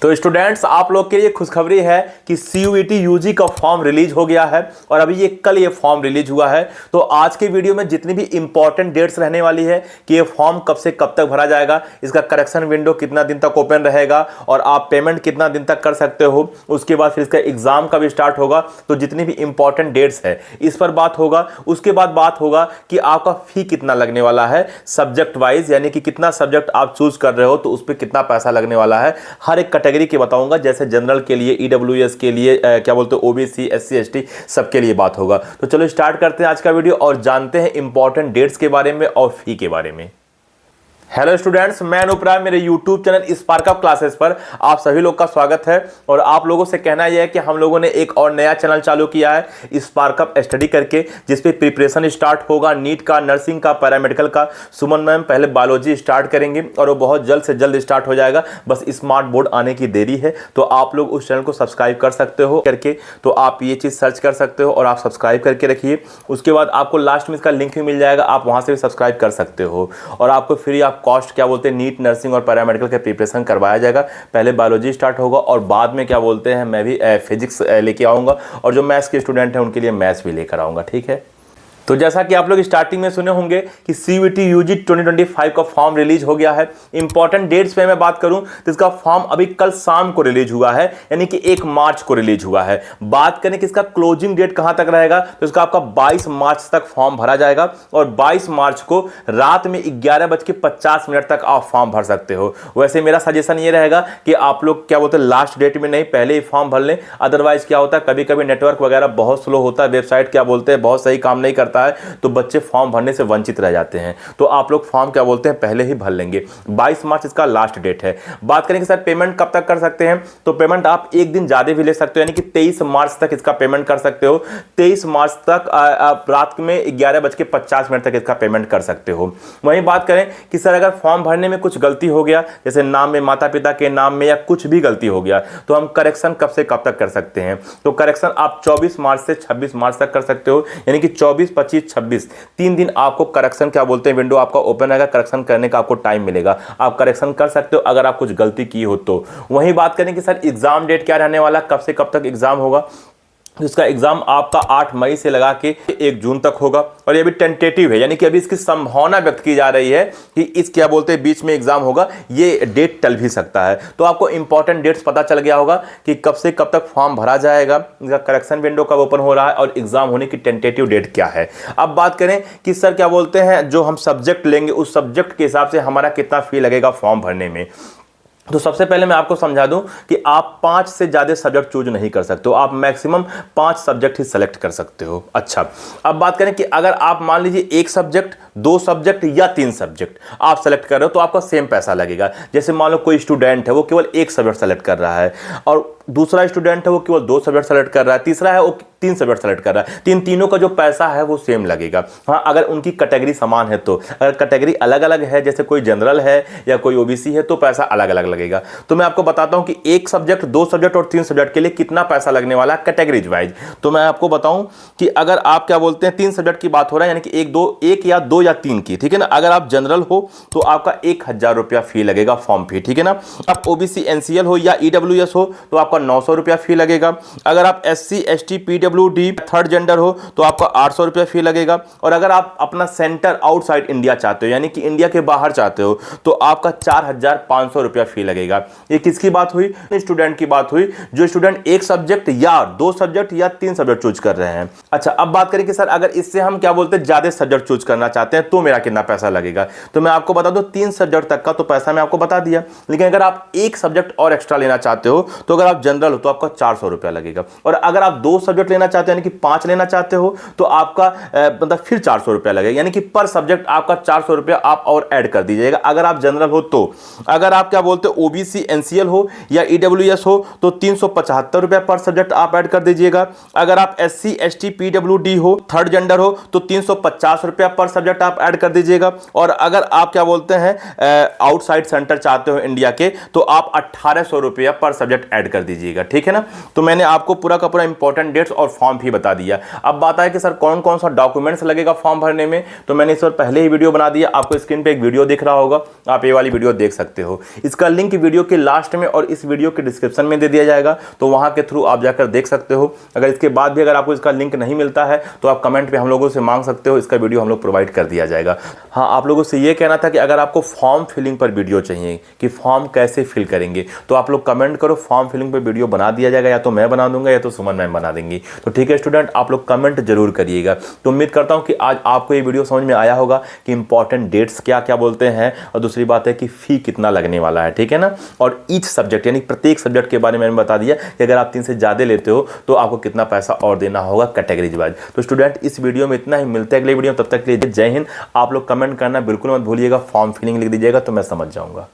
तो स्टूडेंट्स, आप लोग के लिए खुशखबरी है कि CUET यूजी का फॉर्म रिलीज हो गया है और अभी कल ये फॉर्म रिलीज हुआ है। तो आज के वीडियो में जितनी भी इंपॉर्टेंट डेट्स रहने वाली है कि ये फॉर्म कब से कब तक भरा जाएगा, इसका करेक्शन विंडो कितना दिन तक ओपन रहेगा और आप पेमेंट कितना दिन तक कर सकते हो, उसके बाद फिर इसका एग्जाम कब स्टार्ट होगा, तो जितनी भी इंपॉर्टेंट डेट्स है इस पर बात होगा। उसके बाद बात होगा कि आपका फी कितना लगने वाला है सब्जेक्ट वाइज, यानी कि कितना सब्जेक्ट आप चूज कर रहे हो तो उस पर कितना पैसा लगने वाला है। हर एक कैटेगरी के बताऊंगा, जैसे जनरल के लिए, EWS के लिए, क्या बोलते हैं OBC SC ST सबके लिए बात होगा। तो चलो स्टार्ट करते हैं आज का वीडियो और जानते हैं इंपॉर्टेंट डेट्स के बारे में और फी के बारे में। हेलो स्टूडेंट्स, मैं अनूप राय, मेरे यूट्यूब चैनल स्पार्कअप क्लासेस पर आप सभी लोग का स्वागत है। और आप लोगों से कहना यह है कि हम लोगों ने एक और नया चैनल चालू किया है स्पार्कअप स्टडी करके, जिसपे प्रिपरेशन स्टार्ट होगा नीट का, नर्सिंग का, पैरामेडिकल का। सुमन मैम पहले बायोलॉजी स्टार्ट करेंगे और वो बहुत जल्द से जल्द स्टार्ट हो जाएगा, बस स्मार्ट बोर्ड आने की देरी है। तो आप लोग उस चैनल को सब्सक्राइब कर सकते हो करके, तो आप ये चीज़ सर्च कर सकते हो और आप सब्सक्राइब करके रखिए। उसके बाद आपको लास्ट में इसका लिंक भी मिल जाएगा, आप वहाँ से भी सब्सक्राइब कर सकते हो और आपको फ्री कॉस्ट क्या बोलते हैं नीट, नर्सिंग और पैरामेडिकल के प्रिपरेशन करवाया जाएगा। पहले बायोलॉजी स्टार्ट होगा और बाद में क्या बोलते हैं मैं भी फिजिक्स लेके आऊँगा और जो मैथ्स के स्टूडेंट हैं उनके लिए मैथ्स भी लेकर आऊँगा, ठीक है। तो जैसा कि आप लोग स्टार्टिंग में सुने होंगे कि CUET यूजी 2025 का फॉर्म रिलीज हो गया है। इंपॉर्टेंट डेट्स पे मैं बात करूं तो इसका फॉर्म अभी कल शाम को रिलीज हुआ है, यानी कि 1 मार्च को रिलीज हुआ है। बात करें कि इसका क्लोजिंग डेट कहां तक रहेगा, तो इसका आपका 22 मार्च तक फॉर्म भरा जाएगा और 22 मार्च को रात में 11:50 तक आप फॉर्म भर सकते हो। वैसे मेरा सजेशन ये रहेगा कि आप लोग क्या बोलते हैं लास्ट डेट में नहीं, पहले ही फॉर्म भर लें। अदरवाइज क्या होता है, कभी कभी नेटवर्क वगैरह बहुत स्लो होता है, वेबसाइट क्या बोलते हैं बहुत सही काम नहीं करता है, तो बच्चे फॉर्म भरने से वंचित रह जाते हैं। तो आप लोग फॉर्म क्या बोलते हैं पहले ही भर लेंगे। 22 मार्च इसका लास्ट डेट है। बात करेंगे सर पेमेंट कब तक कर सकते हैं, तो पेमेंट आप एक दिन ज्यादा भी ले सकते हो, यानी कि 23 मार्च तक इसका पेमेंट कर सकते हो। 23 मार्च तक आप रात में 11:50 तक इसका पेमेंट कर सकते हो। वहीं बात करें कि सर अगर फॉर्म भरने में कुछ गलती हो गया, जैसे नाम में, माता पिता के नाम में या कुछ भी गलती हो गया, तो हम करेक्शन कब से कब तक कर सकते हैं, तो करेक्शन आप 24 मार्च से 26 मार्च तक कर सकते हो, यानी कि 24, 25, 26 3 दिन आपको करेक्शन क्या बोलते हैं विंडो आपका ओपन रहेगा, करेक्शन करने का आपको टाइम मिलेगा, आप करेक्शन कर सकते हो अगर आप कुछ गलती की हो तो। वहीं बात करें कि सर एग्जाम डेट क्या रहने वाला, कब से कब तक एग्जाम होगा, इसका एग्जाम आपका 8 मई से लगा के 1 जून तक होगा और ये भी टेंटेटिव है, यानी कि अभी इसकी संभावना व्यक्त की जा रही है कि इस क्या बोलते हैं बीच में एग्जाम होगा, ये डेट टल भी सकता है। तो आपको इंपॉर्टेंट डेट्स पता चल गया होगा कि कब से कब तक फॉर्म भरा जाएगा, इसका करेक्शन विंडो कब ओपन हो रहा है और एग्जाम होने की टेंटेटिव डेट क्या है। अब बात करें कि सर क्या बोलते हैं जो हम सब्जेक्ट लेंगे उस सब्जेक्ट के हिसाब से हमारा कितना फी लगेगा फॉर्म भरने में। तो सबसे पहले मैं आपको समझा दूं कि आप 5 से ज्यादा सब्जेक्ट चूज नहीं कर सकते हो, आप मैक्सिमम 5 सब्जेक्ट ही सेलेक्ट कर सकते हो। अच्छा, अब बात करें कि अगर आप मान लीजिए 1 सब्जेक्ट, 2 सब्जेक्ट या 3 सब्जेक्ट आप सेलेक्ट कर रहे हो तो आपका सेम पैसा लगेगा। जैसे मान लो कोई स्टूडेंट है वो केवल 1 सब्जेक्ट सेलेक्ट कर रहा है और दूसरा स्टूडेंट है वो केवल 2 सब्जेक्ट सेलेक्ट कर रहा है, तीसरा है वो 3 सब्जेक्ट सेलेक्ट कर रहा है, तीनों का जो पैसा है वो सेम लगेगा। हाँ, अगर उनकी कैटेगरी समान है तो। अगर कैटेगरी अलग अलग है, जैसे कोई जनरल है या कोई OBC है, तो पैसा अलग अलग लगेगा। तो मैं आपको बताता हूं कि 1 सब्जेक्ट, 2 सब्जेक्ट और 3 सब्जेक्ट के लिए कितना पैसा लगने वाला है कैटेगरीज वाइज। तो मैं आपको बताऊं कि अगर आप क्या बोलते हैं 3 सब्जेक्ट की बात हो रहा है, यानी कि 1 या 2 या 3 की, ठीक है ना। अगर आप जनरल हो तो आपका 1000 रुपया फी लगेगा फॉर्म फी, ठीक है ना। आप OBC NCL हो या EWS हो तो आपका 900 रुपया फी लगेगा। अगर आप SC ST PWD third gender हो तो आपका 800 रुपया फी लगेगा। और अगर आप अपना सेंटर आउटसाइड इंडिया चाहते हो, यानी कि इंडिया के बाहर चाहते हो, तो आपका 4500 रुपया फी लगेगा। ये किसकी बात हुई, स्टूडेंट की बात हुई जो स्टूडेंट 1 सब्जेक्ट या 2 सब्जेक्ट या 3 सब्जेक्ट चूज कर रहे हैं। अच्छा, अब बात करें कि सर अगर इससे हम क्या बोलते हैं ज्यादा सब्जेक्ट चूज करना चाहते हैं तो मेरा कितना पैसा लगेगा। तो मैं आपको बता दूं 3 सब्जेक्ट तक का तो पैसा मैं आपको बता दिया, लेकिन अगर आप 1 सब्जेक्ट और एक्स्ट्रा लेना चाहते हो तो अगर आप जनरल हो तो आपका 400 रुपया लगेगा। और अगर आप 2 सब्जेक्ट लेना चाहते हो यानी कि 5 लेना चाहते हो तो आपका मतलब फिर 400 रुपया लगेगा, यानी कि पर सब्जेक्ट आपका 400 रुपया आप और ऐड कर दीजिएगा अगर आप जनरल हो तो। अगर आप क्या बोलते हो OBC NCL हो या EWS हो तो 375 रुपया पर सब्जेक्ट आप ऐड कर दीजिएगा। अगर आप SC ST PWD हो, थर्ड जेंडर हो, तो 350 रुपया पर सब्जेक्ट आप ऐड कर दीजिएगा। और अगर आप क्या बोलते हैं आउटसाइड सेंटर चाहते हो इंडिया के तो आप 1800 रुपया पर सब्जेक्ट ऐड कर दीजिएगा, ठीक है ना। तो मैंने आपको पूरा का पूरा इंपॉर्टेंट डेट्स और फॉर्म भी बता दिया। अब बात है कि सर कौन कौन सा डॉक्यूमेंट्स लगेगा फॉर्म भरने में, तो मैंने इस पर पहले ही वीडियो बना दिया, आपको स्क्रीन पे एक वीडियो दिख रहा होगा, आप ये वाली वीडियो देख सकते हो। इसका लिंक वीडियो के लास्ट में और इस वीडियो के डिस्क्रिप्शन में दे दिया जाएगा, तो वहां के थ्रू आप जाकर देख सकते हो। अगर इसके बाद भी अगर आपको इसका लिंक नहीं मिलता है तो आप कमेंट पे हम लोगों से मांग सकते हो, इसका वीडियो हम लोग प्रोवाइड कर दिया जाएगा। हाँ, आप लोगों से ये कहना था कि अगर आपको फॉर्म फिलिंग पर वीडियो चाहिए कि फॉर्म कैसे फिल करेंगे, तो आप लोग कमेंट करो, फॉर्म फिलिंग पर वीडियो बना दिया जाएगा, या तो मैं बना दूंगा या तो सुमन मैम बना देंगी। तो ठीक है स्टूडेंट, आप लोग कमेंट जरूर करिएगा। तो उम्मीद करता हूं कि आज आपको ये वीडियो समझ में आया होगा कि इंपॉर्टेंट डेट्स क्या क्या बोलते हैं, और दूसरी बात है कि फी कितना लगने वाला है, ठीक है ना। और ईच सब्जेक्ट यानी प्रत्येक सब्जेक्ट के बारे में मैंने बता दिया कि अगर आप 3 से ज़्यादा लेते हो तो आपको कितना पैसा और देना होगा कैटेगरीज वाइज। तो स्टूडेंट, इस वीडियो में इतना ही, मिलते हैं अगले वीडियो में, तब तक के लिए जय हिंद। आप लोग कमेंट करना बिल्कुल मत भूलिएगा, फॉर्म फिलिंग लिख दीजिएगा तो मैं समझ जाऊंगा।